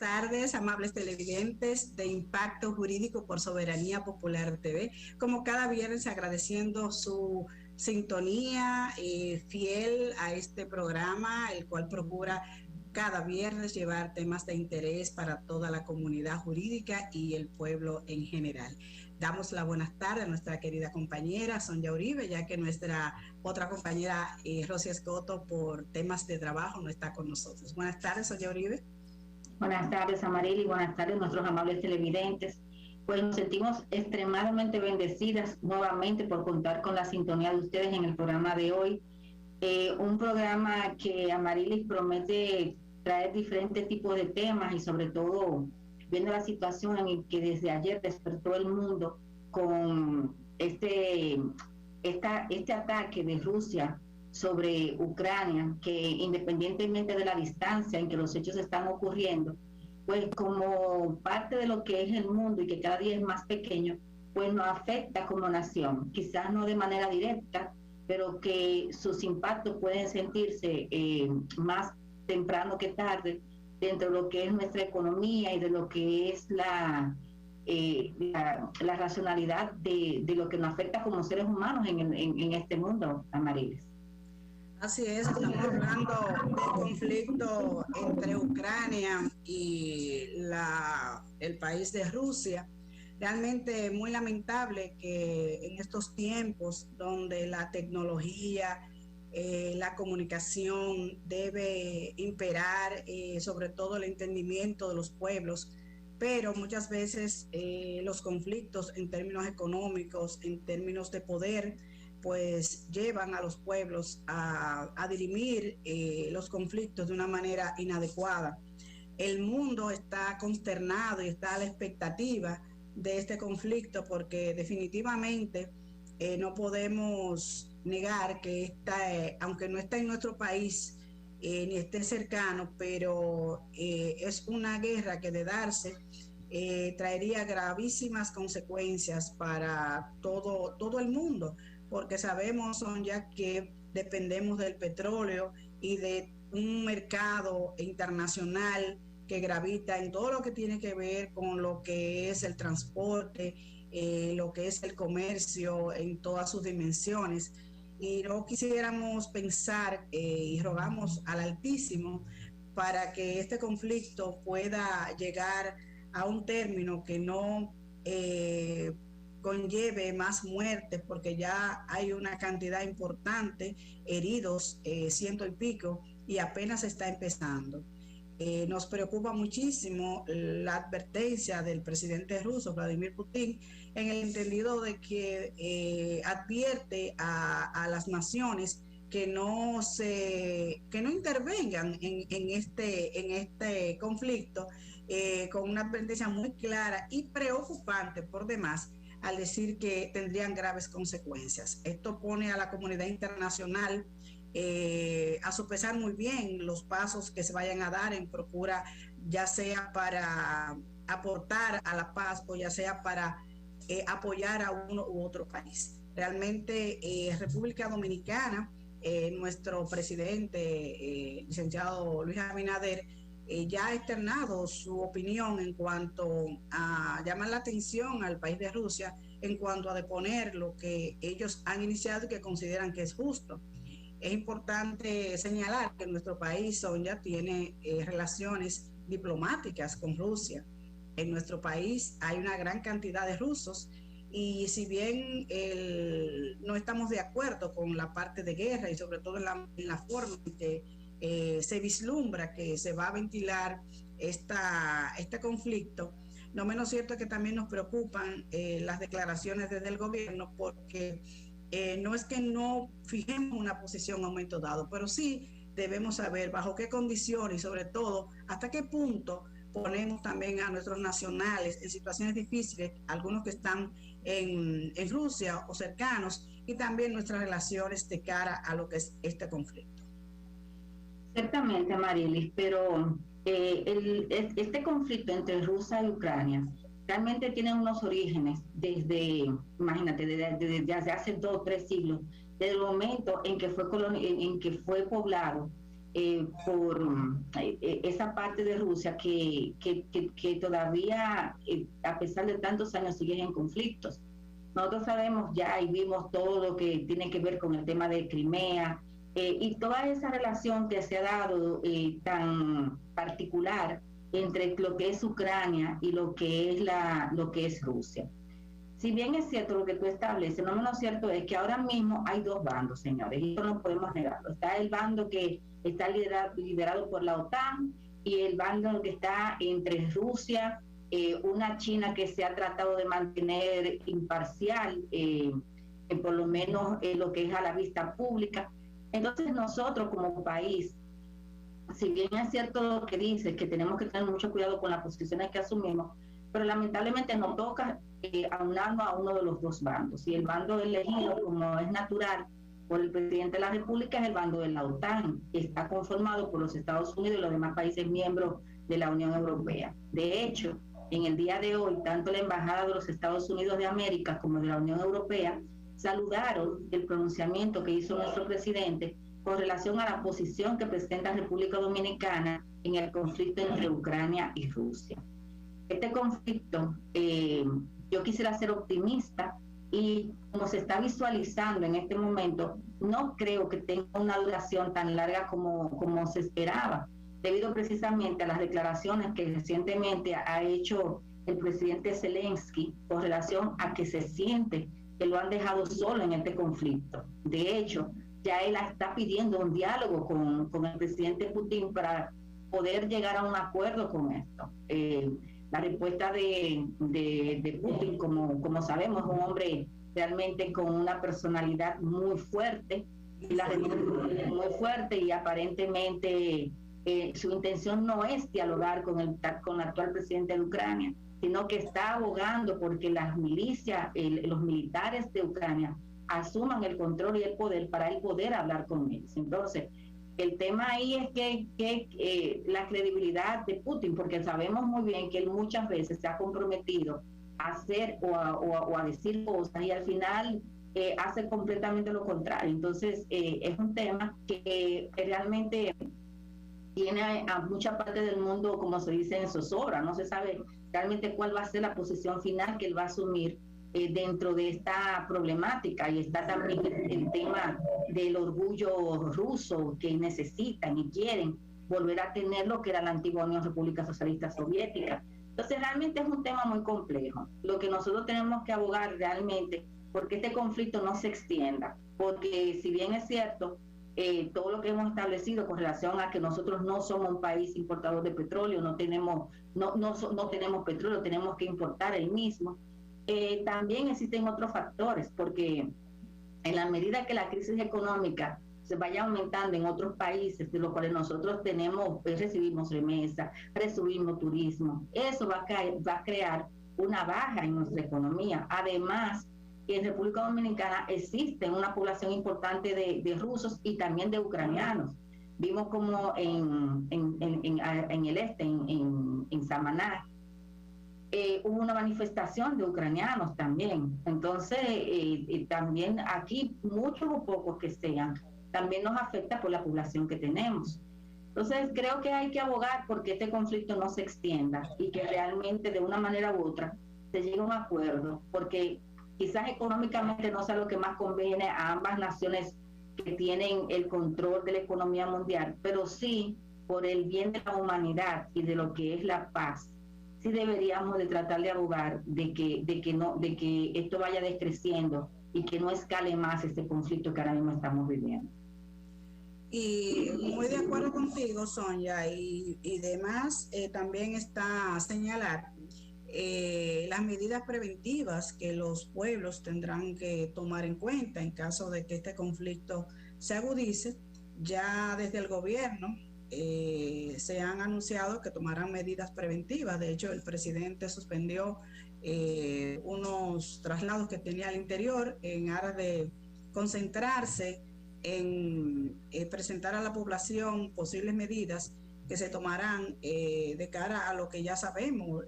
tardes, amables televidentes de Impacto Jurídico por Soberanía Popular TV. Como cada viernes, agradeciendo su sintonía fiel a este programa, el cual procura cada viernes llevar temas de interés para toda la comunidad jurídica y el pueblo en general. Damos la buenas tardes a nuestra querida compañera Sonia Uribe, ya que nuestra otra compañera Rosy Escoto por temas de trabajo no está con nosotros. Buenas tardes, Sonia Uribe. Buenas tardes, Amarili, buenas tardes a nuestros amables televidentes. Pues nos sentimos extremadamente bendecidas nuevamente por contar con la sintonía de ustedes en el programa de hoy. Un programa que Amarili promete traer diferentes tipos de temas y sobre todo viendo la situación en que desde ayer despertó el mundo con este ataque de Rusia sobre Ucrania, que independientemente de la distancia en que los hechos están ocurriendo, pues como parte de lo que es el mundo y que cada día es más pequeño, pues nos afecta como nación, quizás no de manera directa, pero que sus impactos pueden sentirse más temprano que tarde dentro de lo que es nuestra economía y de lo que es la racionalidad de lo que nos afecta como seres humanos en este mundo, Amarilis. Así es, estamos hablando del conflicto entre Ucrania y el país de Rusia. Realmente muy lamentable que en estos tiempos donde la tecnología, la comunicación debe imperar, sobre todo el entendimiento de los pueblos, pero muchas veces los conflictos en términos económicos, en términos de poder, pues llevan a los pueblos a dirimir los conflictos de una manera inadecuada. El mundo está consternado y está a la expectativa de este conflicto porque definitivamente no podemos negar que aunque no está en nuestro país ni esté cercano, pero es una guerra que de darse traería gravísimas consecuencias para todo el mundo, porque sabemos ya que dependemos del petróleo y de un mercado internacional que gravita en todo lo que tiene que ver con lo que es el transporte, lo que es el comercio en todas sus dimensiones. Y no quisiéramos pensar y rogamos al Altísimo para que este conflicto pueda llegar a un término que no conlleve más muertes, porque ya hay una cantidad importante, heridos, 100 y pico, y apenas está empezando. Nos preocupa muchísimo la advertencia del presidente ruso, Vladimir Putin, en el entendido de que advierte a las naciones que no intervengan en este conflicto, con una advertencia muy clara y preocupante por demás, al decir que tendrían graves consecuencias. Esto pone a la comunidad internacional a sopesar muy bien los pasos que se vayan a dar en procura, ya sea para aportar a la paz o ya sea para apoyar a uno u otro país. Realmente República Dominicana, nuestro presidente, licenciado Luis Abinader, ya ha externado su opinión en cuanto a llamar la atención al país de Rusia en cuanto a deponer lo que ellos han iniciado y que consideran que es justo. Es importante señalar que nuestro país ya tiene relaciones diplomáticas con Rusia. En nuestro país hay una gran cantidad de rusos y si bien no estamos de acuerdo con la parte de guerra y sobre todo en la forma en que se vislumbra que se va a ventilar este conflicto, no menos cierto que también nos preocupan las declaraciones desde el gobierno, porque no es que no fijemos una posición en un momento dado, pero sí debemos saber bajo qué condiciones y sobre todo hasta qué punto ponemos también a nuestros nacionales en situaciones difíciles, algunos que están en Rusia o cercanos, y también nuestras relaciones de cara a lo que es este conflicto. Ciertamente, Marilis, pero este conflicto entre Rusia y Ucrania realmente tiene unos orígenes imagínate, desde hace 2 o 3 siglos, desde el momento en que fue poblado por esa parte de Rusia que todavía, a pesar de tantos años, sigue en conflictos. Nosotros sabemos ya y vimos todo lo que tiene que ver con el tema de Crimea y toda esa relación que se ha dado tan particular entre lo que es Ucrania y lo que es Rusia. Si bien es cierto lo que tú estableces, no menos cierto es que ahora mismo hay dos bandos, señores, y eso no podemos negarlo. Está el bando que está liderado por la OTAN y el bando que está entre Rusia, una China que se ha tratado de mantener imparcial, por lo menos lo que es a la vista pública. Entonces nosotros como país, si bien es cierto lo que dice, que tenemos que tener mucho cuidado con las posiciones que asumimos, pero lamentablemente nos toca aunarnos a uno de los dos bandos. Y el bando elegido, como es natural, por el presidente de la República es el bando de la OTAN, que está conformado por los Estados Unidos y los demás países miembros de la Unión Europea. De hecho, en el día de hoy, tanto la Embajada de los Estados Unidos de América como de la Unión Europea saludaron el pronunciamiento que hizo nuestro presidente con relación a la posición que presenta República Dominicana en el conflicto entre Ucrania y Rusia. Este conflicto, yo quisiera ser optimista y como se está visualizando en este momento, no creo que tenga una duración tan larga como se esperaba, debido precisamente a las declaraciones que recientemente ha hecho el presidente Zelensky con relación a que se siente que lo han dejado solo en este conflicto. De hecho, ya él está pidiendo un diálogo con el presidente Putin para poder llegar a un acuerdo con esto. La respuesta de Putin, como sabemos, es un hombre realmente con una personalidad muy fuerte, y aparentemente su intención no es dialogar con el actual presidente de Ucrania, sino que está abogando porque las milicias, los militares de Ucrania asuman el control y el poder para él poder hablar con ellos. Entonces, el tema ahí es que la credibilidad de Putin, porque sabemos muy bien que él muchas veces se ha comprometido a hacer o a decir cosas y al final hace completamente lo contrario. Entonces, es un tema que realmente tiene a mucha parte del mundo, como se dice, en zozobra. No se sabe realmente cuál va a ser la posición final que él va a asumir dentro de esta problemática. Y está también el tema del orgullo ruso, que necesitan y quieren volver a tener lo que era la antigua Unión República Socialista Soviética. Entonces realmente es un tema muy complejo. Lo que nosotros tenemos que abogar realmente porque este conflicto no se extienda, porque si bien es cierto todo lo que hemos establecido con relación a que nosotros no somos un país importador de petróleo, no tenemos petróleo, tenemos que importar el mismo, también existen otros factores, porque en la medida que la crisis económica se vaya aumentando en otros países, de los cuales nosotros recibimos remesas, recibimos turismo, eso va a crear una baja en nuestra economía. Además, en República Dominicana existe una población importante de rusos y también de ucranianos. Vimos como en el este, en Samaná, hubo una manifestación de ucranianos también. Entonces, también aquí, muchos o pocos que sean, también nos afecta por la población que tenemos. Entonces, creo que hay que abogar porque este conflicto no se extienda y que realmente de una manera u otra se llegue a un acuerdo, porque quizás económicamente no sea lo que más conviene a ambas naciones que tienen el control de la economía mundial, pero sí por el bien de la humanidad y de lo que es la paz, sí deberíamos de tratar de abogar de que esto vaya descreciendo y que no escale más este conflicto que ahora mismo estamos viviendo. Y muy de acuerdo contigo, Sonia, y demás, también está señalar las medidas preventivas que los pueblos tendrán que tomar en cuenta en caso de que este conflicto se agudice. Ya desde el gobierno se han anunciado que tomarán medidas preventivas. De hecho, el presidente suspendió unos traslados que tenía al interior en aras de concentrarse en presentar a la población posibles medidas que se tomarán de cara a lo que ya sabemos,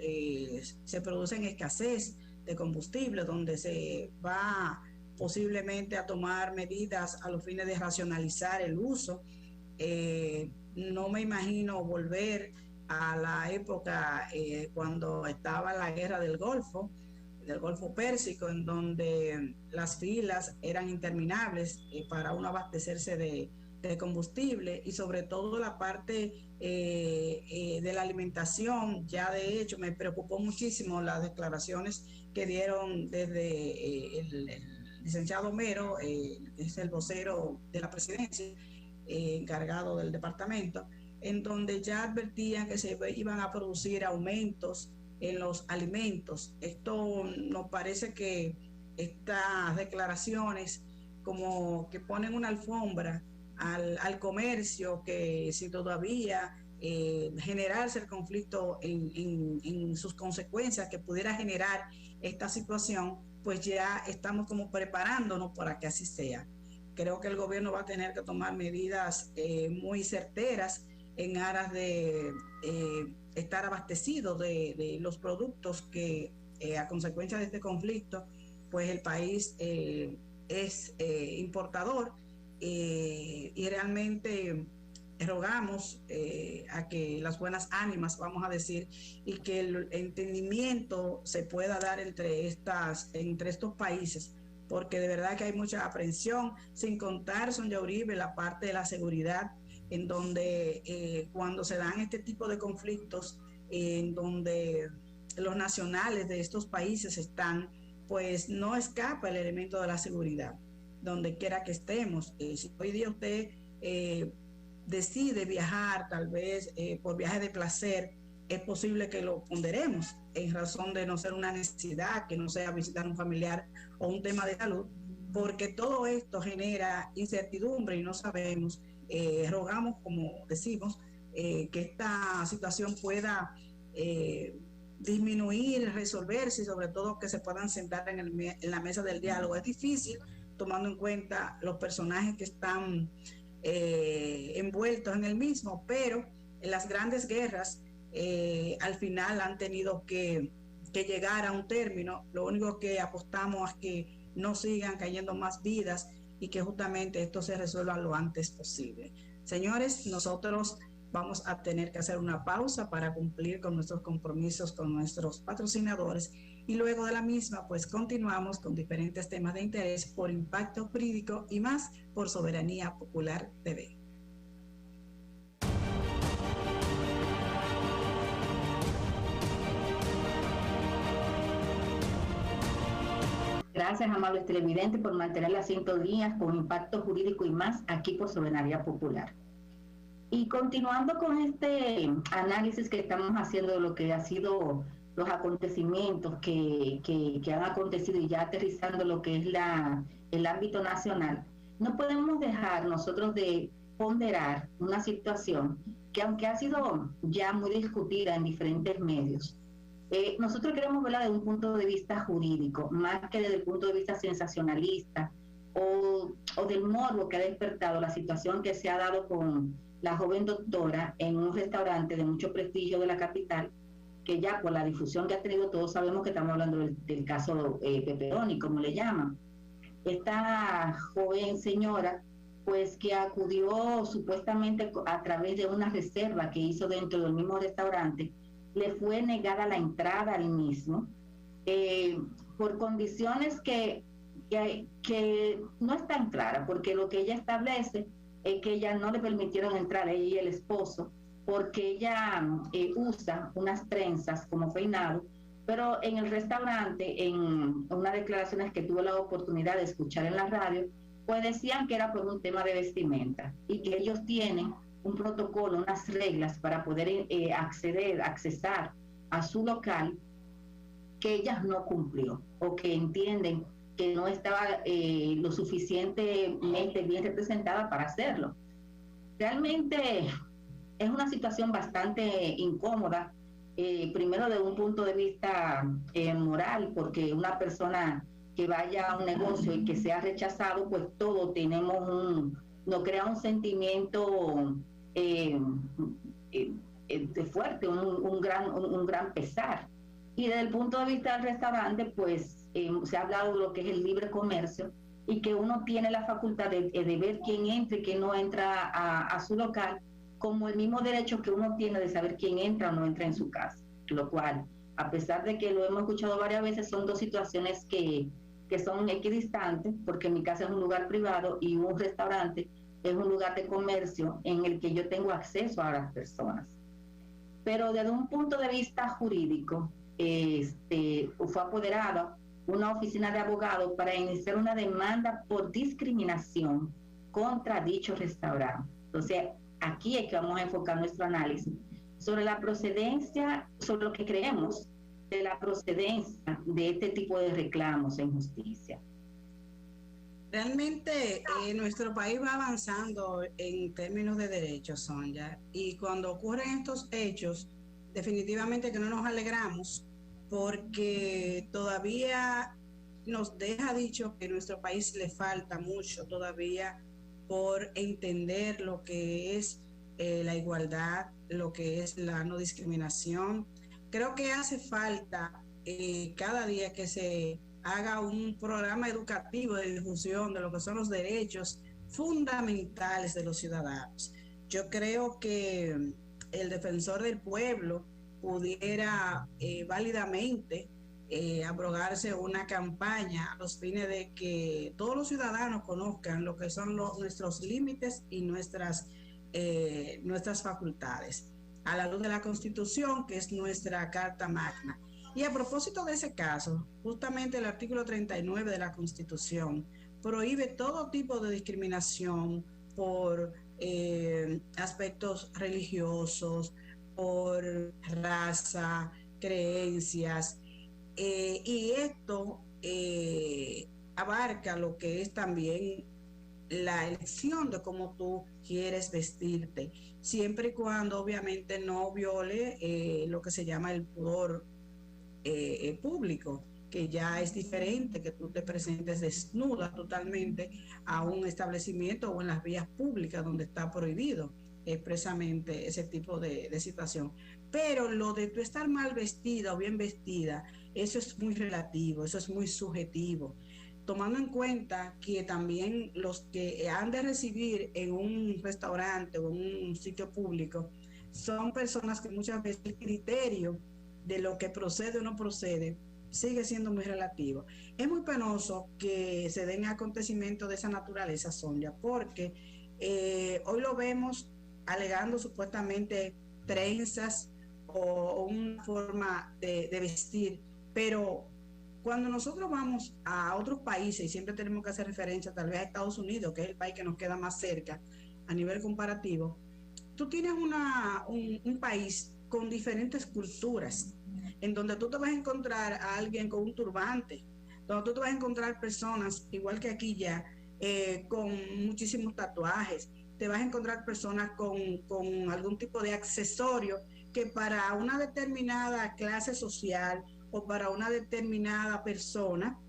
se produce en escasez de combustible, donde se va posiblemente a tomar medidas a los fines de racionalizar el uso No me imagino volver a la época cuando estaba la guerra del Golfo Pérsico, en donde las filas eran interminables para uno abastecerse de combustible, y sobre todo la parte de la alimentación. Ya de hecho me preocupó muchísimo las declaraciones que dieron desde el licenciado Mero, es el vocero de la presidencia, encargado del departamento, en donde ya advertían que se iban a producir aumentos en los alimentos. Esto nos parece que estas declaraciones como que ponen una alfombra al comercio, que si todavía generarse el conflicto en sus consecuencias que pudiera generar esta situación, pues ya estamos como preparándonos para que así sea. Creo que el gobierno va a tener que tomar medidas muy certeras en aras de estar abastecido de los productos que a consecuencia de este conflicto, pues el país es importador, y realmente rogamos a que las buenas ánimas, vamos a decir, y que el entendimiento se pueda dar entre estos países, porque de verdad que hay mucha aprensión, sin contar, Sonia Uribe, la parte de la seguridad, en donde cuando se dan este tipo de conflictos, en donde los nacionales de estos países están, pues no escapa el elemento de la seguridad, donde quiera que estemos. Si hoy día usted decide viajar, tal vez por viaje de placer, es posible que lo ponderemos en razón de no ser una necesidad, que no sea visitar un familiar o un tema de salud, porque todo esto genera incertidumbre y no sabemos. Rogamos, como decimos, que esta situación pueda disminuir, resolverse, y sobre todo que se puedan sentar en la mesa del diálogo. Es difícil tomando en cuenta los personajes que están envueltos en el mismo, pero en las grandes guerras al final han tenido que llegar a un término. Lo único que apostamos es que no sigan cayendo más vidas y que justamente esto se resuelva lo antes posible. Señores, nosotros vamos a tener que hacer una pausa para cumplir con nuestros compromisos con nuestros patrocinadores, y luego de la misma pues continuamos con diferentes temas de interés por Impacto Jurídico y más por Soberanía Popular TV. Gracias, amables televidentes, por mantener la sintonía con Impacto Jurídico y más aquí por Soberanía Popular. Y continuando con este análisis que estamos haciendo de lo que ha sido los acontecimientos que han acontecido, y ya aterrizando lo que es el ámbito nacional, no podemos dejar nosotros de ponderar una situación que, aunque ha sido ya muy discutida en diferentes medios, nosotros queremos verla desde un punto de vista jurídico, más que desde el punto de vista sensacionalista o del morbo que ha despertado la situación que se ha dado con la joven doctora en un restaurante de mucho prestigio de la capital, que ya por la difusión que ha tenido todos sabemos que estamos hablando del caso Pepperoni, como le llaman. Esta joven señora, pues que acudió supuestamente a través de una reserva que hizo dentro del mismo restaurante, le fue negada la entrada al mismo por condiciones que no están claras, porque lo que ella establece es que ella no le permitieron entrar, ella y el esposo, porque ella usa unas trenzas como peinado, pero en el restaurante, en unas declaraciones que tuve la oportunidad de escuchar en la radio, pues decían que era por un tema de vestimenta y que ellos tienen un protocolo, unas reglas para poder accesar a su local, que ella no cumplió, o que entienden que no estaba lo suficientemente bien representada para hacerlo. Realmente es una situación bastante incómoda, primero de un punto de vista moral, porque una persona que vaya a un negocio y que sea rechazado, pues todos nos crea un sentimiento fuerte, un gran pesar. Y desde el punto de vista del restaurante, pues se ha hablado de lo que es el libre comercio, y que uno tiene la facultad de ver quién entra y quién no entra a su local, como el mismo derecho que uno tiene de saber quién entra o no entra en su casa, lo cual, a pesar de que lo hemos escuchado varias veces, son dos situaciones que son equidistantes, porque mi casa es un lugar privado y un restaurante es un lugar de comercio en el que yo tengo acceso a las personas. Pero desde un punto de vista jurídico, fue apoderada una oficina de abogados para iniciar una demanda por discriminación contra dicho restaurante. Entonces, aquí es que vamos a enfocar nuestro análisis sobre la procedencia, sobre lo que creemos de la procedencia de este tipo de reclamos en justicia. Realmente nuestro país va avanzando en términos de derechos, Sonia, y cuando ocurren estos hechos, definitivamente que no nos alegramos porque todavía nos deja dicho que a nuestro país le falta mucho todavía por entender lo que es la igualdad, lo que es la no discriminación. Creo que hace falta cada día que se haga un programa educativo de difusión de lo que son los derechos fundamentales de los ciudadanos. Yo creo que el defensor del pueblo pudiera válidamente abrogarse una campaña a los fines de que todos los ciudadanos conozcan lo que son nuestros límites y nuestras facultades, a la luz de la Constitución, que es nuestra Carta Magna. Y a propósito de ese caso, justamente el artículo 39 de la Constitución prohíbe todo tipo de discriminación por aspectos religiosos, por raza, creencias, y esto abarca lo que es también la elección de cómo tú quieres vestirte, siempre y cuando obviamente no viole lo que se llama el pudor público, que ya es diferente que tú te presentes desnuda totalmente a un establecimiento o en las vías públicas donde está prohibido expresamente ese tipo de situación. Pero lo de tú estar mal vestida o bien vestida, eso es muy relativo, eso es muy subjetivo, tomando en cuenta que también los que han de recibir en un restaurante o en un sitio público son personas que muchas veces el criterio de lo que procede o no procede sigue siendo muy relativo. Es muy penoso que se den acontecimientos de esa naturaleza, Sonia, porque hoy lo vemos alegando supuestamente trenzas o una forma de vestir, pero cuando nosotros vamos a otros países, y siempre tenemos que hacer referencia tal vez a Estados Unidos, que es el país que nos queda más cerca a nivel comparativo, tú tienes un país con diferentes culturas, en donde tú te vas a encontrar a alguien con un turbante, donde tú te vas a encontrar personas, igual que aquí ya, con muchísimos tatuajes, te vas a encontrar personas con algún tipo de accesorio que para una determinada clase social o para una determinada persona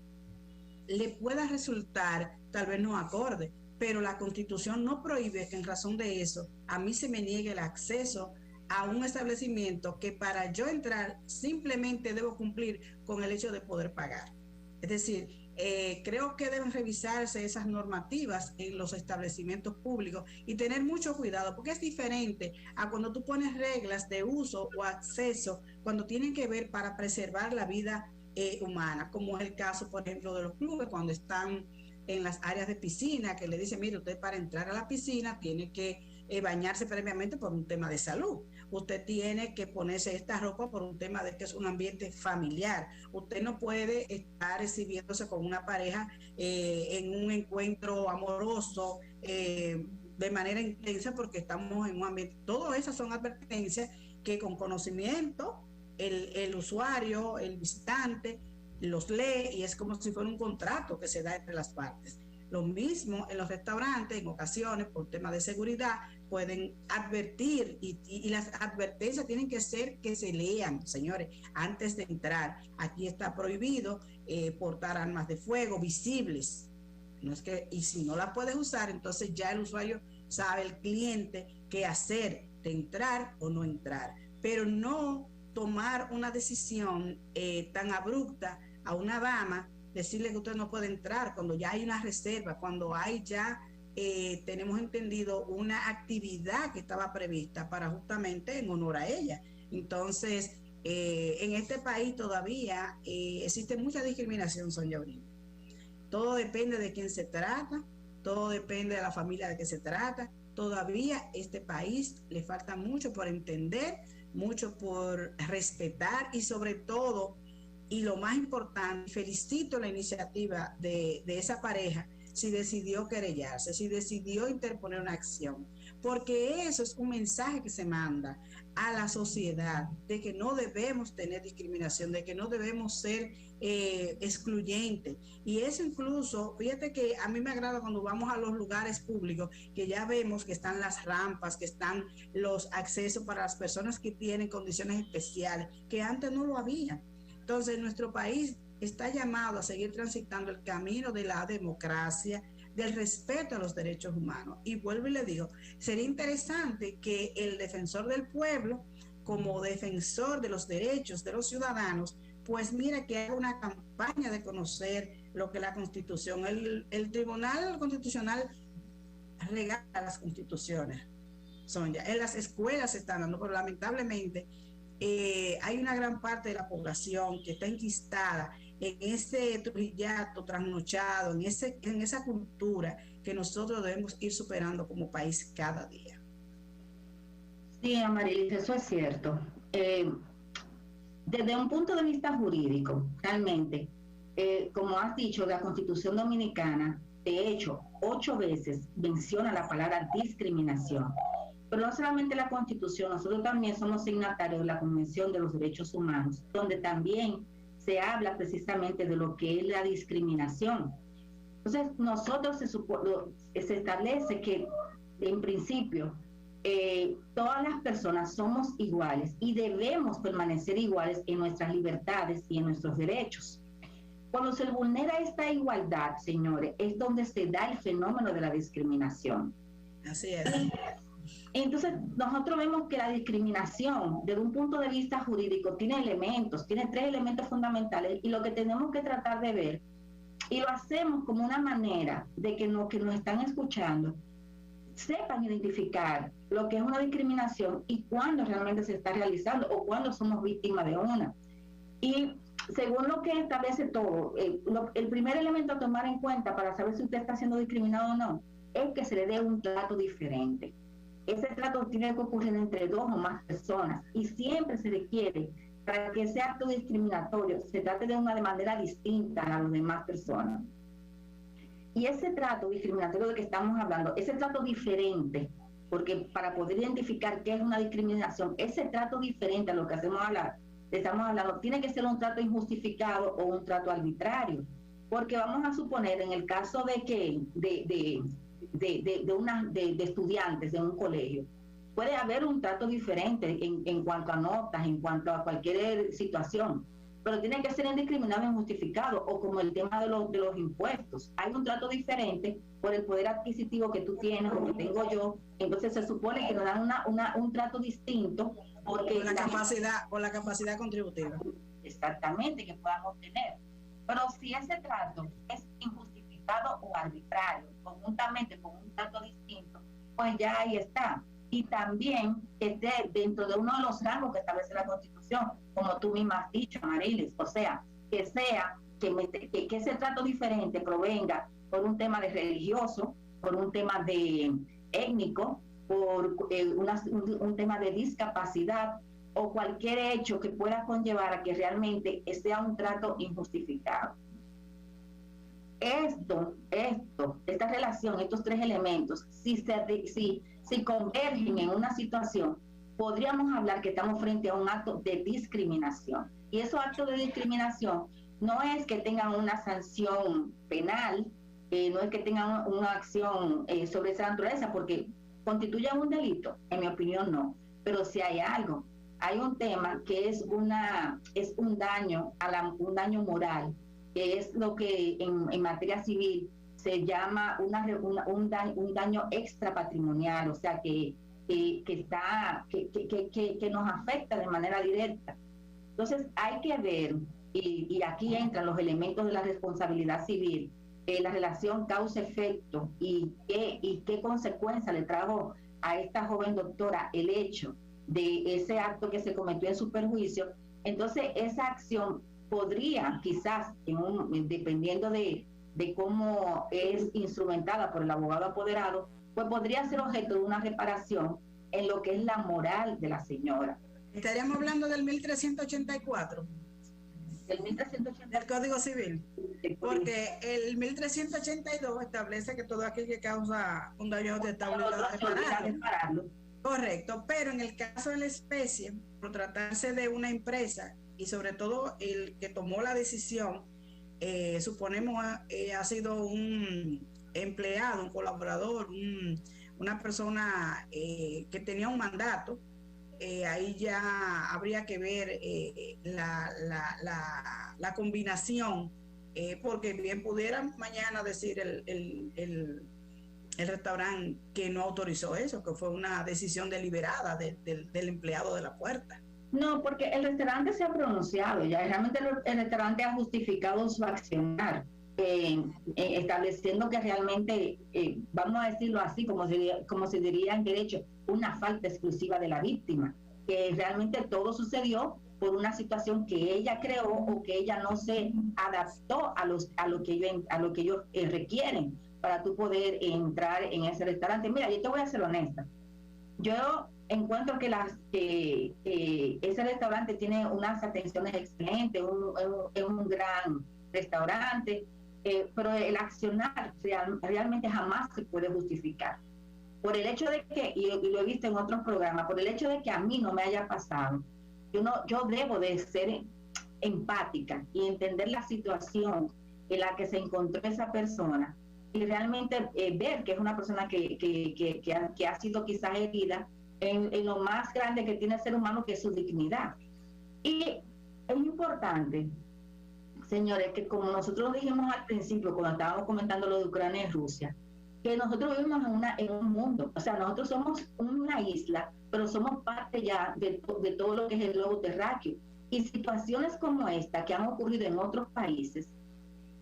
le pueda resultar tal vez no acorde, pero la Constitución no prohíbe que en razón de eso a mí se me niegue el acceso a un establecimiento que para yo entrar simplemente debo cumplir con el hecho de poder pagar. Es decir, creo que deben revisarse esas normativas en los establecimientos públicos y tener mucho cuidado, porque es diferente a cuando tú pones reglas de uso o acceso cuando tienen que ver para preservar la vida humana, como es el caso, por ejemplo, de los clubes cuando están en las áreas de piscina, que le dicen, mire, usted para entrar a la piscina tiene que bañarse previamente por un tema de salud. Usted tiene que ponerse esta ropa por un tema de que es un ambiente familiar. Usted no puede estar exhibiéndose con una pareja en un encuentro amoroso de manera intensa porque estamos en un ambiente. Todas esas son advertencias que con conocimiento el usuario, el visitante, los lee y es como si fuera un contrato que se da entre las partes. Lo mismo en los restaurantes, en ocasiones, por temas de seguridad, pueden advertir y las advertencias tienen que ser que se lean, señores, antes de entrar. Aquí está prohibido portar armas de fuego visibles. No es que, y si no las puedes usar, entonces ya el usuario sabe, el cliente, qué hacer, de entrar o no entrar. Pero no tomar una decisión tan abrupta a una dama decirle que usted no puede entrar cuando ya hay una reserva, cuando hay ya, tenemos entendido, una actividad que estaba prevista para justamente en honor a ella. Entonces, en este país todavía existe mucha discriminación, Sonia Brito. Todo depende de quién se trata, todo depende de la familia de que se trata. Todavía este país le falta mucho por entender, mucho por respetar y sobre todo, y lo más importante, felicito la iniciativa de esa pareja si decidió querellarse, si decidió interponer una acción, porque eso es un mensaje que se manda a la sociedad de que no debemos tener discriminación, de que no debemos ser excluyentes. Y eso incluso, fíjate que a mí me agrada cuando vamos a los lugares públicos, que ya vemos que están las rampas, que están los accesos para las personas que tienen condiciones especiales, que antes no lo había. Entonces, nuestro país está llamado a seguir transitando el camino de la democracia, del respeto a los derechos humanos. Y vuelvo y le digo, sería interesante que el defensor del pueblo, como defensor de los derechos de los ciudadanos, pues mira que haga una campaña de conocer lo que la Constitución, el Tribunal Constitucional regala las constituciones, Sonia, en las escuelas se están dando, pero lamentablemente hay una gran parte de la población que está enquistada en ese trillato trasnochado, en esa cultura que nosotros debemos ir superando como país cada día. Sí, Amarilis, eso es cierto. Desde un punto de vista jurídico, realmente, como has dicho, la Constitución Dominicana, de hecho, 8 veces menciona la palabra discriminación. Pero no solamente la Constitución, nosotros también somos signatarios de la Convención de los Derechos Humanos, donde también se habla precisamente de lo que es la discriminación. Entonces, nosotros se establece que, en principio, todas las personas somos iguales y debemos permanecer iguales en nuestras libertades y en nuestros derechos. Cuando se vulnera esta igualdad, señores, es donde se da el fenómeno de la discriminación. Así es. Entonces, nosotros vemos que la discriminación, desde un punto de vista jurídico, tiene 3 elementos fundamentales, y lo que tenemos que tratar de ver, y lo hacemos como una manera de que los que nos están escuchando sepan identificar lo que es una discriminación y cuándo realmente se está realizando o cuándo somos víctimas de una. Y según lo que establece todo, el primer elemento a tomar en cuenta para saber si usted está siendo discriminado o no, es que se le dé un trato diferente. Ese trato tiene que ocurrir entre 2 o más personas y siempre se requiere, para que ese acto discriminatorio se trate de manera distinta a las demás personas. Y ese trato discriminatorio de que estamos hablando, ese trato diferente, porque para poder identificar qué es una discriminación, ese trato diferente a lo que estamos hablando, tiene que ser un trato injustificado o un trato arbitrario. Porque vamos a suponer, en el caso de que de estudiantes de un colegio, puede haber un trato diferente en cuanto a notas, en cuanto a cualquier situación, pero tiene que ser indiscriminado e injustificado, o como el tema de los impuestos. Hay un trato diferente por el poder adquisitivo que tú tienes o que tengo yo, entonces se supone que nos dan un trato distinto porque por la capacidad contributiva. Exactamente, que podamos tener. Pero si ese trato es injustificado o arbitrario, conjuntamente con un trato distinto, pues ya ahí está. Y también que esté dentro de uno de los rangos que establece la Constitución, como tú misma has dicho, Amarilis, o sea, que ese trato diferente provenga por un tema de religioso, por un tema de étnico, por un tema de discapacidad o cualquier hecho que pueda conllevar a que realmente sea un trato injustificado. Esta relación, estos 3 elementos, si convergen en una situación, podríamos hablar que estamos frente a un acto de discriminación. Y esos actos de discriminación no es que tengan una sanción penal, no es que tengan una acción sobre esa naturaleza, porque constituyen un delito, en mi opinión no. Pero si hay algo, hay un tema que es un daño un daño moral, que es lo que en materia civil se llama un daño extrapatrimonial, o sea, que nos afecta de manera directa. Entonces hay que ver, y aquí entran los elementos de la responsabilidad civil, la relación causa-efecto y qué consecuencia le trajo a esta joven doctora el hecho de ese acto que se cometió en su perjuicio. Entonces esa acción podría quizás, dependiendo de cómo es instrumentada por el abogado apoderado, pues podría ser objeto de una reparación en lo que es la moral de la señora. Estaríamos hablando del 1384. El 1384 del Código Civil, porque el 1382 establece que todo aquel que causa un daño está obligado a repararlo. Correcto, pero en el caso de la especie, por tratarse de una empresa y sobre todo el que tomó la decisión, suponemos ha sido un empleado, un colaborador, una persona que tenía un mandato. Ahí ya habría que ver la combinación, porque bien pudieran mañana decir el restaurante que no autorizó eso, que fue una decisión deliberada del empleado de la puerta. No, porque el restaurante se ha pronunciado ya, realmente el restaurante ha justificado su accionar, estableciendo que realmente, vamos a decirlo así, como se diría en derecho, una falta exclusiva de la víctima, que realmente todo sucedió por una situación que ella creó o que ella no se adaptó a lo que ellos requieren para tú poder entrar en ese restaurante. Mira, yo te voy a ser honesta, yo encuentro que ese restaurante tiene unas atenciones excelentes, es un gran restaurante, pero el accionar realmente jamás se puede justificar. Por el hecho de que, y lo he visto en otros programas, por el hecho de que a mí no me haya pasado, yo debo de ser empática y entender la situación en la que se encontró esa persona y realmente ver que es una persona que ha sido quizás herida en lo más grande que tiene el ser humano, que es su dignidad. Y es importante, señores, que como nosotros dijimos al principio, cuando estábamos comentando lo de Ucrania y Rusia, que nosotros vivimos en un mundo, o sea, nosotros somos una isla, pero somos parte ya de todo lo que es el globo terráqueo. Y situaciones como esta que han ocurrido en otros países,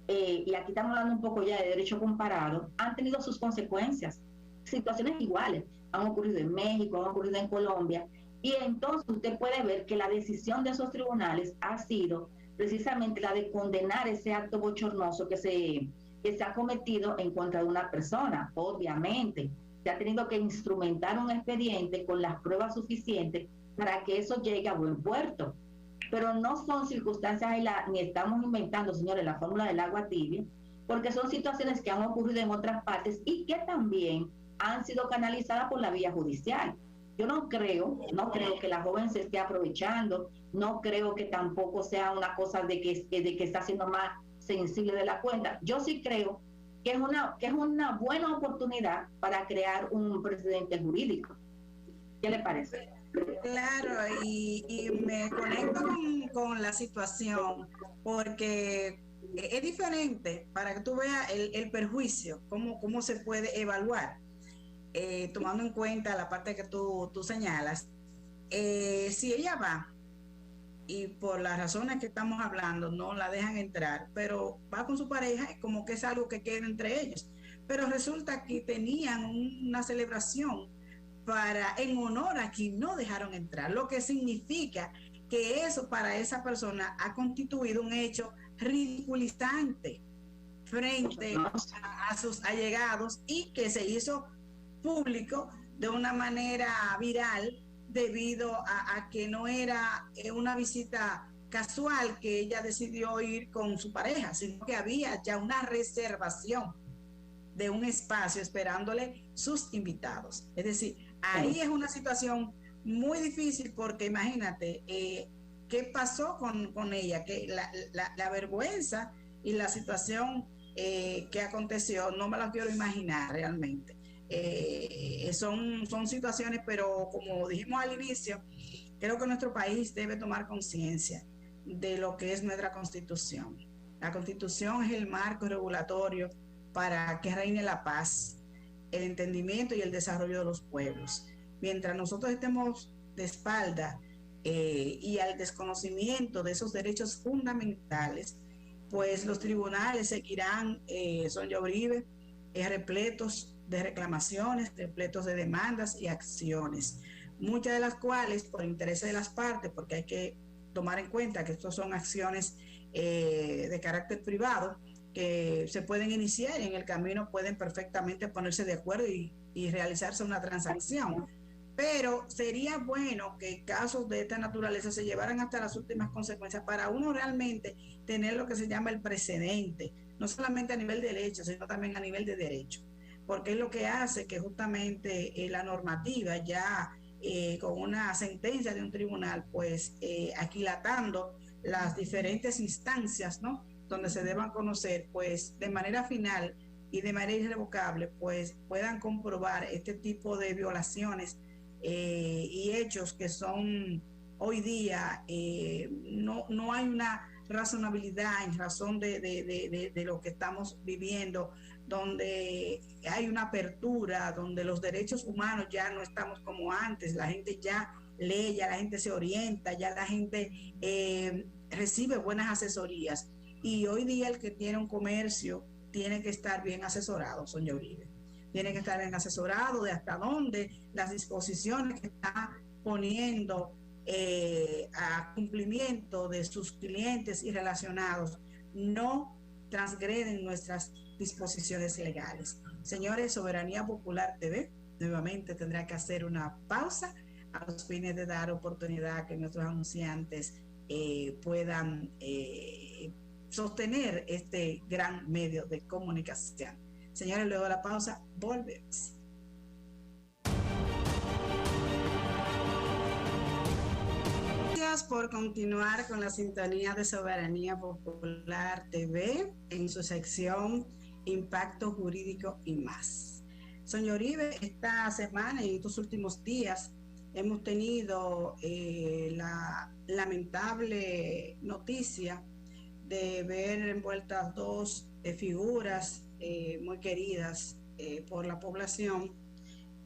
y aquí estamos hablando un poco ya de derecho comparado, han tenido sus consecuencias. Situaciones iguales han ocurrido en México, han ocurrido en Colombia, y entonces usted puede ver que la decisión de esos tribunales ha sido precisamente la de condenar ese acto bochornoso que se ha cometido en contra de una persona. Obviamente, se ha tenido que instrumentar un expediente con las pruebas suficientes para que eso llegue a buen puerto. Pero no son circunstancias ni estamos inventando, señores, la fórmula del agua tibia, porque son situaciones que han ocurrido en otras partes y que también han sido canalizadas por la vía judicial. Yo no creo que la joven se esté aprovechando, no creo que tampoco sea una cosa de que está siendo más sensible de la cuenta. Yo sí creo que es una buena oportunidad para crear un precedente jurídico. ¿Qué le parece? Claro, y me conecto con la situación, porque es diferente para que tú veas el perjuicio, cómo se puede evaluar, tomando en cuenta la parte que tú señalas. Si ella va y por las razones que estamos hablando no la dejan entrar, pero va con su pareja, como que es algo que queda entre ellos, pero resulta que tenían una celebración en honor a quien no dejaron entrar, lo que significa que eso para esa persona ha constituido un hecho ridiculizante frente a sus allegados y que se hizo público de una manera viral debido a que no era una visita casual que ella decidió ir con su pareja, sino que había ya una reservación de un espacio esperándole sus invitados. Es decir, ahí es una situación muy difícil porque imagínate qué pasó con ella, que la vergüenza y la situación que aconteció, no me la quiero imaginar realmente. Son situaciones, pero como dijimos al inicio, creo que nuestro país debe tomar conciencia de lo que es nuestra Constitución. La Constitución es el marco regulatorio para que reine la paz, el entendimiento y el desarrollo de los pueblos. Mientras nosotros estemos de espalda y al desconocimiento de esos derechos fundamentales, pues los tribunales seguirán, Sonia Uribe, repletos de reclamaciones, repletos de demandas y acciones, muchas de las cuales por interés de las partes, porque hay que tomar en cuenta que estas son acciones de carácter privado que se pueden iniciar y en el camino pueden perfectamente ponerse de acuerdo y realizarse una transacción. Pero sería bueno que casos de esta naturaleza se llevaran hasta las últimas consecuencias para uno realmente tener lo que se llama el precedente, no solamente a nivel de derecho, sino también a nivel de derecho, porque es lo que hace que justamente la normativa ya con una sentencia de un tribunal, pues aquilatando las diferentes instancias, ¿no?, donde se deban conocer, pues de manera final y de manera irrevocable, pues puedan comprobar este tipo de violaciones y hechos que son hoy día, no hay una razonabilidad en razón de lo que estamos viviendo, donde hay una apertura, donde los derechos humanos ya no estamos como antes, la gente ya lee, ya la gente se orienta, ya la gente recibe buenas asesorías, y hoy día el que tiene un comercio tiene que estar bien asesorado, Sonia Uribe. Tiene que estar bien asesorado de hasta dónde las disposiciones que está poniendo a cumplimiento de sus clientes y relacionados no transgreden nuestras disposiciones legales. Señores, Soberanía Popular TV nuevamente tendrá que hacer una pausa a los fines de dar oportunidad a que nuestros anunciantes puedan sostener este gran medio de comunicación. Señores, luego de la pausa, volvemos. Gracias por continuar con la sintonía de Soberanía Popular TV en su sección Impacto Jurídico y más. Sonia Uribe, esta semana y estos últimos días hemos tenido la lamentable noticia de ver envueltas dos figuras muy queridas por la población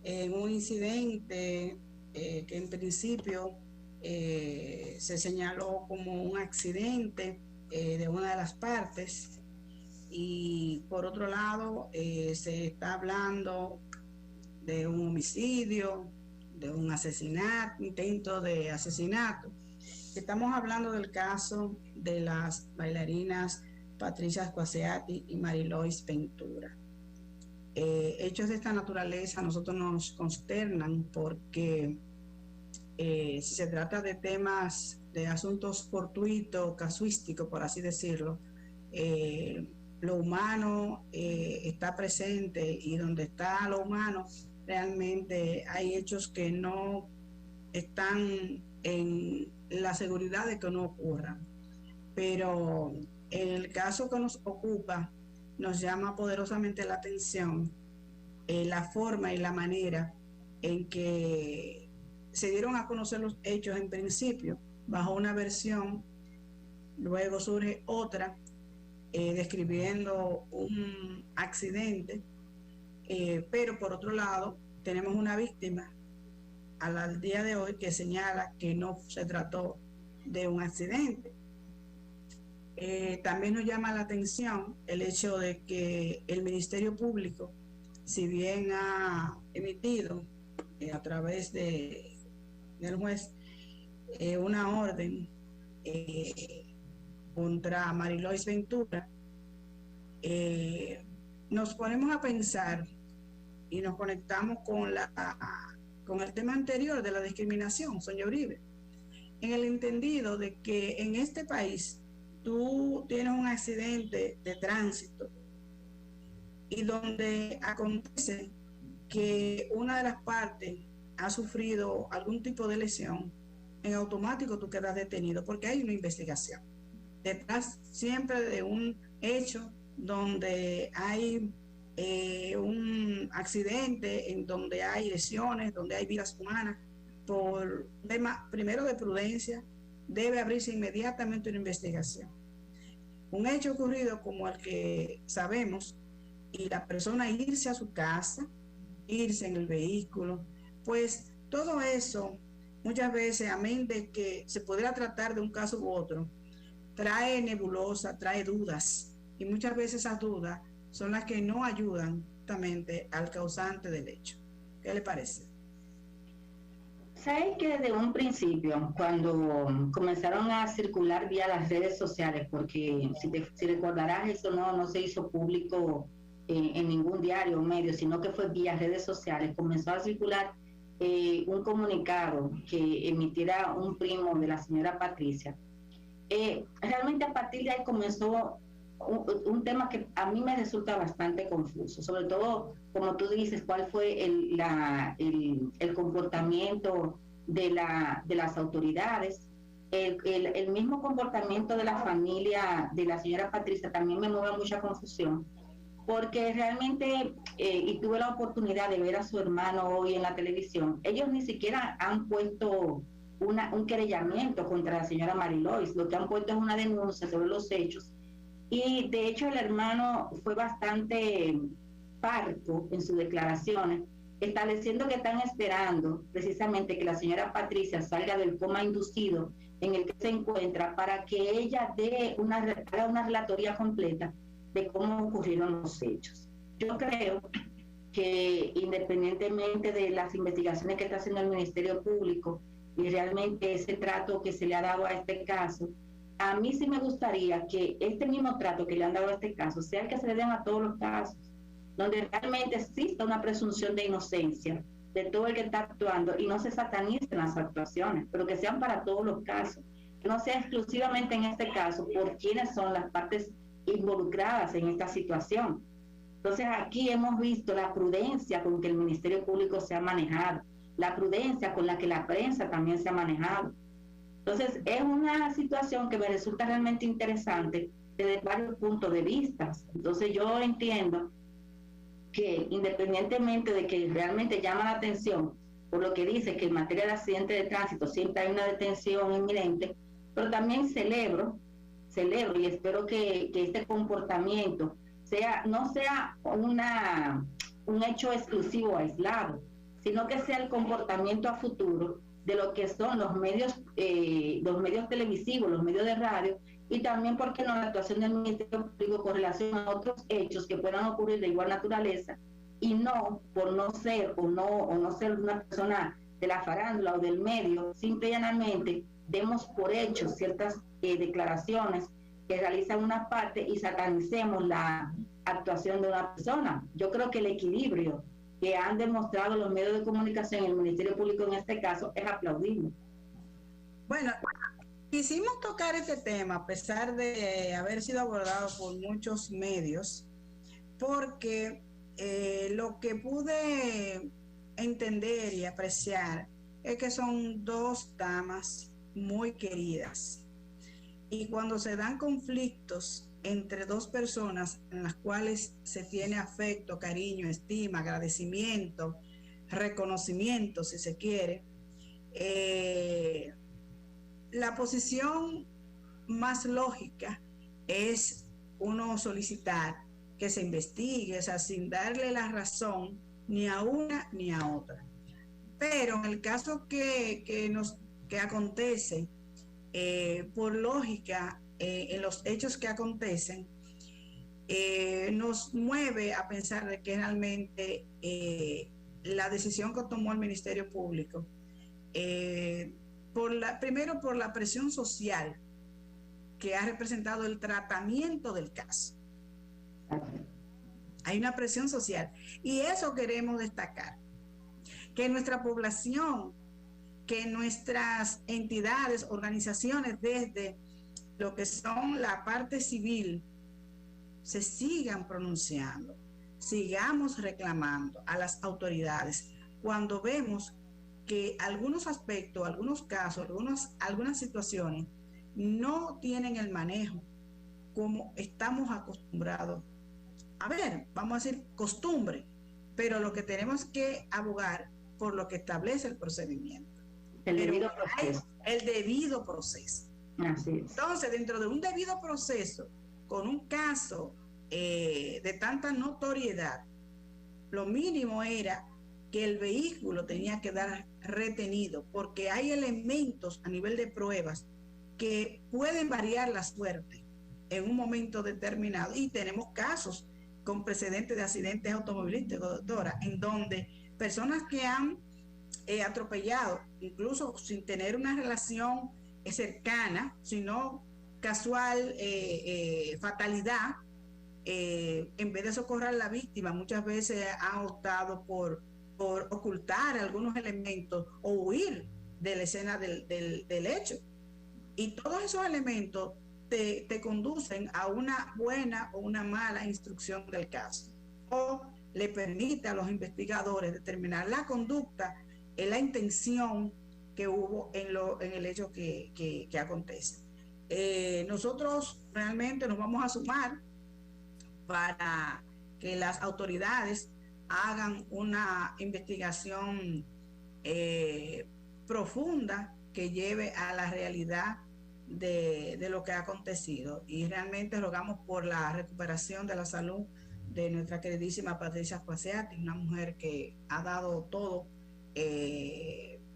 en un incidente que en principio se señaló como un accidente de una de las partes, y por otro lado se está hablando de un homicidio, de un asesinato, intento de asesinato. Estamos hablando del caso de las bailarinas Patricia Squaceati y Marilois Ventura. Hechos de esta naturaleza a nosotros nos consternan porque si se trata de temas, de asuntos fortuitos, casuísticos, por así decirlo, lo humano está presente, y donde está lo humano realmente hay hechos que no están en la seguridad de que no ocurran. Pero en el caso que nos ocupa, nos llama poderosamente la atención la forma y la manera en que se dieron a conocer los hechos en principio bajo una versión, luego surge otra describiendo un accidente, pero por otro lado tenemos una víctima al día de hoy que señala que no se trató de un accidente. También nos llama la atención el hecho de que el Ministerio Público, si bien ha emitido a través del juez una orden contra Marilois Ventura, nos ponemos a pensar y nos conectamos con el tema anterior de la discriminación, Sonia Uribe, en el entendido de que en este país tú tienes un accidente de tránsito y donde acontece que una de las partes ha sufrido algún tipo de lesión, en automático tú quedas detenido porque hay una investigación detrás siempre de un hecho donde hay un accidente, en donde hay lesiones, donde hay vidas humanas. Por tema primero de prudencia debe abrirse inmediatamente una investigación. Un hecho ocurrido como el que sabemos, y la persona irse a su casa, irse en el vehículo, pues todo eso muchas veces, amén de que se pudiera tratar de un caso u otro, trae nebulosa, trae dudas, y muchas veces esas dudas son las que no ayudan justamente al causante del hecho. ¿Qué le parece? Sabes que desde un principio, cuando comenzaron a circular vía las redes sociales, porque si recordarás, eso no se hizo público en ningún diario o medio, sino que fue vía redes sociales, comenzó a circular un comunicado que emitiera un primo de la señora Patricia. Realmente a partir de ahí comenzó un tema que a mí me resulta bastante confuso, sobre todo, como tú dices, cuál fue el comportamiento de las autoridades, el mismo comportamiento de la familia de la señora Patricia también me mueve mucha confusión, porque realmente, y tuve la oportunidad de ver a su hermano hoy en la televisión, ellos ni siquiera han puesto un querellamiento contra la señora Marilois, lo que han puesto es una denuncia sobre los hechos. Y de hecho el hermano fue bastante parco en sus declaraciones, estableciendo que están esperando precisamente que la señora Patricia salga del coma inducido en el que se encuentra para que ella haga una relatoría completa de cómo ocurrieron los hechos. Yo creo que independientemente de las investigaciones que está haciendo el Ministerio Público y realmente ese trato que se le ha dado a este caso, a mí sí me gustaría que este mismo trato que le han dado a este caso sea el que se le den a todos los casos, donde realmente exista una presunción de inocencia de todo el que está actuando y no se satanicen las actuaciones, pero que sean para todos los casos, que no sea exclusivamente en este caso por quienes son las partes involucradas en esta situación. Entonces aquí hemos visto la prudencia con que el Ministerio Público se ha manejado, la prudencia con la que la prensa también se ha manejado. Entonces, es una situación que me resulta realmente interesante desde varios puntos de vista. Entonces, yo entiendo que independientemente de que realmente llama la atención por lo que dice que en materia de accidente de tránsito siempre hay una detención inminente, pero también celebro y espero que este comportamiento no sea un hecho exclusivo aislado, sino que sea el comportamiento a futuro de lo que son los medios televisivos, los medios de radio, y también, porque no, la actuación del Ministerio Público con relación a otros hechos que puedan ocurrir de igual naturaleza, y no por no ser o no ser una persona de la farándula o del medio, simple y llanamente demos por hechos ciertas declaraciones que realizan una parte y satanicemos la actuación de una persona. Yo creo que el equilibrio que han demostrado los medios de comunicación y el Ministerio Público en este caso es aplaudible. Bueno, quisimos tocar este tema a pesar de haber sido abordado por muchos medios, porque lo que pude entender y apreciar es que son dos damas muy queridas, y cuando se dan conflictos entre dos personas en las cuales se tiene afecto, cariño, estima, agradecimiento, reconocimiento, si se quiere, la posición más lógica es uno solicitar que se investigue, o sea, sin darle la razón ni a una ni a otra. Pero en el caso que acontece, por lógica, en los hechos que acontecen, nos mueve a pensar de que realmente la decisión que tomó el Ministerio Público, primero por la presión social que ha representado el tratamiento del caso. Hay una presión social, y eso queremos destacar, que nuestra población, que nuestras entidades, organizaciones, desde lo que son la parte civil, se sigan pronunciando, sigamos reclamando a las autoridades cuando vemos que algunos aspectos, algunos casos, algunas situaciones no tienen el manejo como estamos acostumbrados. A ver, vamos a decir costumbre, pero lo que tenemos que abogar por lo que establece el procedimiento. El debido proceso. El debido proceso. Así es. Entonces, dentro de un debido proceso, con un caso de tanta notoriedad, lo mínimo era que el vehículo tenía que dar retenido, porque hay elementos a nivel de pruebas que pueden variar la suerte en un momento determinado. Y tenemos casos con precedentes de accidentes automovilísticos, doctora, en donde personas que han atropellado, incluso sin tener una relación cercana, sino casual, fatalidad, en vez de socorrer a la víctima, muchas veces han optado por ocultar algunos elementos o huir de la escena del hecho. Y todos esos elementos te conducen a una buena o una mala instrucción del caso, o le permite a los investigadores determinar la conducta, la intención que hubo en el hecho que acontece. Nosotros realmente nos vamos a sumar para que las autoridades hagan una investigación profunda que lleve a la realidad de lo que ha acontecido, y realmente rogamos por la recuperación de la salud de nuestra queridísima Patricia Squasiati, una mujer que ha dado todo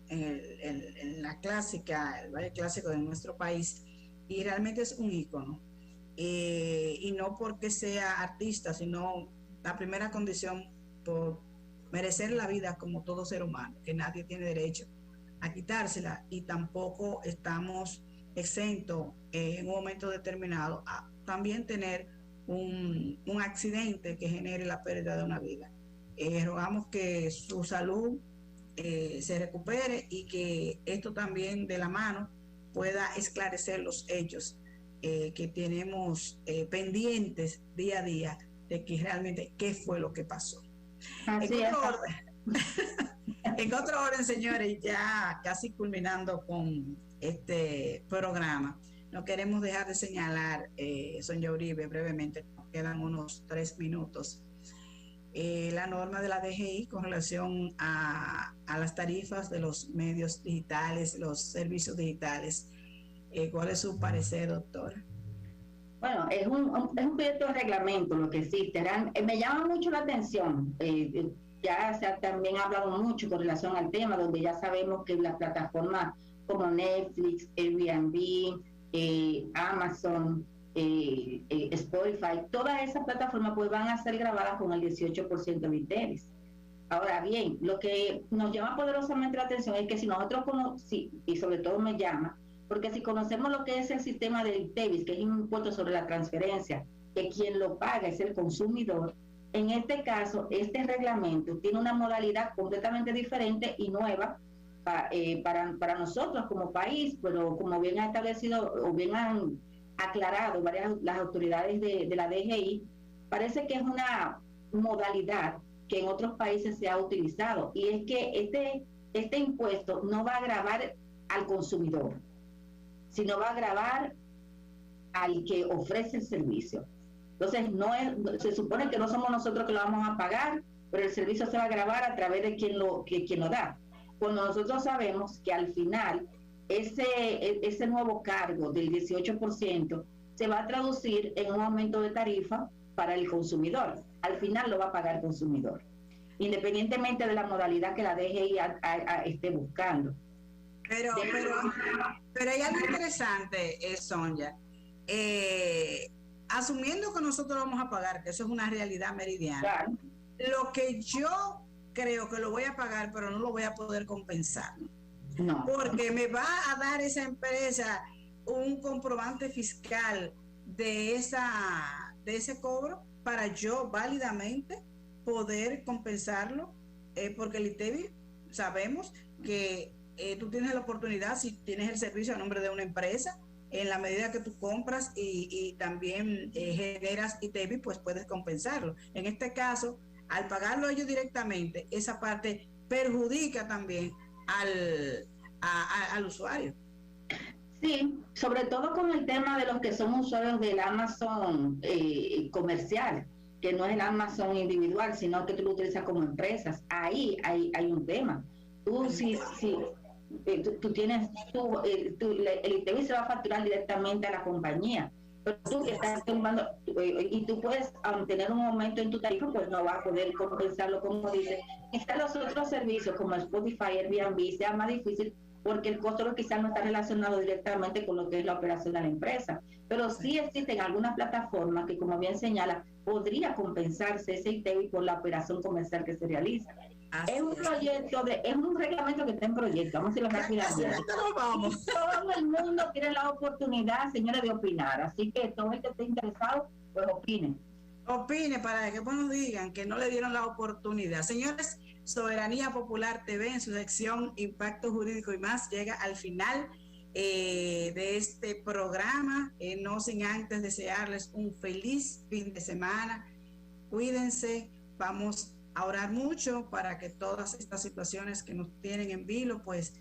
en la clásica, el baile clásico de nuestro país, y realmente es un ícono, y no porque sea artista, sino la primera condición por merecer la vida como todo ser humano, que nadie tiene derecho a quitársela, y tampoco estamos exentos en un momento determinado a también tener un accidente que genere la pérdida de una vida. Rogamos que su salud se recupere, y que esto también de la mano pueda esclarecer los hechos que tenemos pendientes día a día, de que realmente qué fue lo que pasó. En otro orden, señores, ya casi culminando con este programa, no queremos dejar de señalar, Sonia Uribe, brevemente, nos quedan unos 3 minutos, la norma de la DGI con relación a las tarifas de los medios digitales, los servicios digitales. ¿Cuál es su parecer, doctora? Bueno, es un proyecto de reglamento lo que existe. Me llama mucho la atención. Ya se ha también hablado mucho con relación al tema, donde ya sabemos que las plataformas como Netflix, Airbnb, Amazon, Spotify, todas esas plataformas pues van a ser grabadas con el 18% de ITEVIS. Ahora bien, lo que nos llama poderosamente la atención es que si nosotros y sobre todo me llama, porque si conocemos lo que es el sistema de ITEVIS, que es un impuesto sobre la transferencia, que quien lo paga es el consumidor, en este caso, este reglamento tiene una modalidad completamente diferente y nueva para nosotros como país, pero como bien ha establecido o bien han aclarado las autoridades de la DGI, parece que es una modalidad que en otros países se ha utilizado, y es que este impuesto no va a gravar al consumidor, sino va a gravar al que ofrece el servicio. Entonces, se supone que no somos nosotros que lo vamos a pagar, pero el servicio se va a grabar a través de quien lo da. Cuando nosotros sabemos que al final ese nuevo cargo del 18% se va a traducir en un aumento de tarifa para el consumidor. Al final lo va a pagar el consumidor, independientemente de la modalidad que la DGI esté buscando. Pero hay algo interesante, Sonia. Asumiendo que nosotros lo vamos a pagar, que eso es una realidad meridiana, claro, lo que yo creo que lo voy a pagar, pero no lo voy a poder compensar. No. Porque me va a dar esa empresa un comprobante fiscal de ese cobro para yo válidamente poder compensarlo, porque el ITEVIS sabemos que tú tienes la oportunidad, si tienes el servicio a nombre de una empresa, en la medida que tú compras y también generas ITEVIS, pues puedes compensarlo. En este caso, al pagarlo ellos directamente, esa parte perjudica también al usuario. Sí, sobre todo con el tema de los que son usuarios del Amazon comercial, que no es el Amazon individual, sino que tú lo utilizas como empresas. Ahí hay un tema. Tú tienes el ITEVIS se va a facturar directamente a la compañía, Pero tú que estás tomando, y tú puedes tener un aumento en tu tarifa, pues no vas a poder compensarlo, como dice. Están los otros servicios como Spotify, Airbnb, sea más difícil porque el costo quizás no está relacionado directamente con lo que es la operación de la empresa. Pero sí existen algunas plataformas que, como bien señala, podría compensarse ese ITEVI por la operación comercial que se realiza. Es un proyecto, es un reglamento que está en proyecto, vamos a decirlo rápidamente. Vamos. Todo el mundo tiene la oportunidad, señores, de opinar, así que todo el que esté interesado, pues opine. Opine para que nos digan que no le dieron la oportunidad. Señores, Soberanía Popular TV en su sección Impacto Jurídico y más llega al final de este programa, no sin antes desearles un feliz fin de semana. Cuídense, vamos a orar mucho para que todas estas situaciones que nos tienen en vilo, pues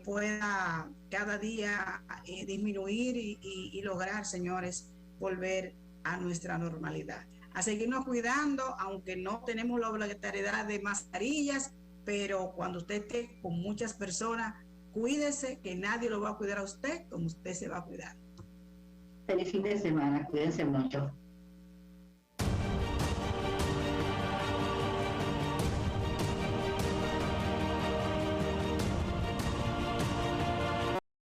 pueda cada día disminuir y lograr, señores, volver a nuestra normalidad. A seguirnos cuidando, aunque no tenemos la obligatoriedad de mascarillas, pero cuando usted esté con muchas personas, cuídese, que nadie lo va a cuidar a usted como usted se va a cuidar. Feliz fin de semana, cuídense mucho.